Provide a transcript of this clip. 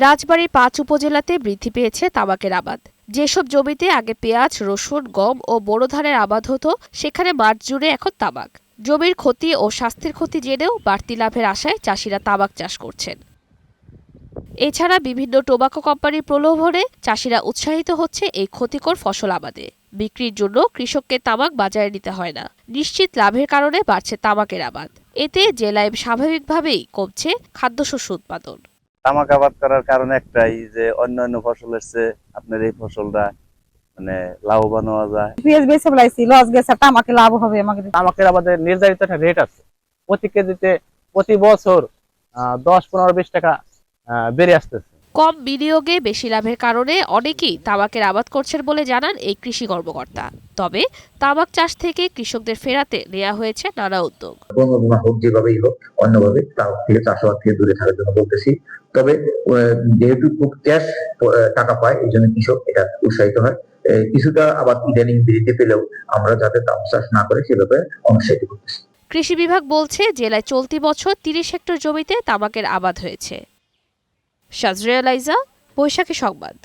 রাজবাড়ীর ৫ উপজেলাতে বৃদ্ধি পেয়েছে তামাকের আবাদ। যেসব জমিতে আগে পেঁয়াজ, রসুন, গম ও বোরো ধানের আবাদ হতো, সেখানে মাঠ জুড়ে এখন তামাক। জমির ক্ষতি ও স্বাস্থ্যের ক্ষতি জেনেও বাড়তি লাভের আশায় চাষিরা তামাক চাষ করছেন। এছাড়া বিভিন্ন টোবাকো কোম্পানির প্রলোভনে চাষিরা উৎসাহিত হচ্ছে এই ক্ষতিকর ফসল আবাদে। বিক্রির জন্য কৃষককে তামাক বাজারে নিতে হয় না। নিশ্চিত লাভের কারণে বাড়ছে তামাকের আবাদ। এতে জেলায় স্বাভাবিকভাবেই কমছে খাদ্যশস্য উৎপাদন। তামাক আবাদ করার কারণ একটাই যে অন্যান্য ফসলের চেয়ে আপনার এই ফসলটা মানে লাভবান হওয়া যায়। পেঁয়াজ বেচে ফেলাইছি, লস গেছে, তামাকে লাভ হবে আমাকে। তামাকের আবাদের নির্ধারিত একটা রেট আছে, প্রতি কেজিতে প্রতি বছর 10, 15, 20 টাকা বেড়ে আসতেছে। কম বিনিয়োগে বেশি লাভের কারণে অনেকেই তামাকের আবাদ করছেন বলে জানান এই কৃষি কর্মকর্তা। তবে তামাক চাষ থেকে কৃষকদের ফেরাতে নেওয়া হয়েছে নানা উদ্যোগ। বঙ্গবীমা হোক, যেভাবেই হোক, অন্যভাবে তামাক থেকে, চাষাবাদ থেকে দূরে থাকার জন্য বলতেছি। তবে যেহেতু খুব ক্যাশ টাকা পায়, এই জন্য কৃষক এটা উৎসাহিত হয়। কিছুটা আবার ইদানিং বৃদ্ধি পেলেও আমরা যাতে তামাক চাষ না করে সেভাবে অনুৎসাহিত করতেছি। কৃষি বিভাগ বলছে জেলায় চলতি বছর ৩০ হেক্টর জমিতে তামাকের আবাদ হয়েছে। শাজরিয়া লাইজা, বৈশাখী সংবাদ।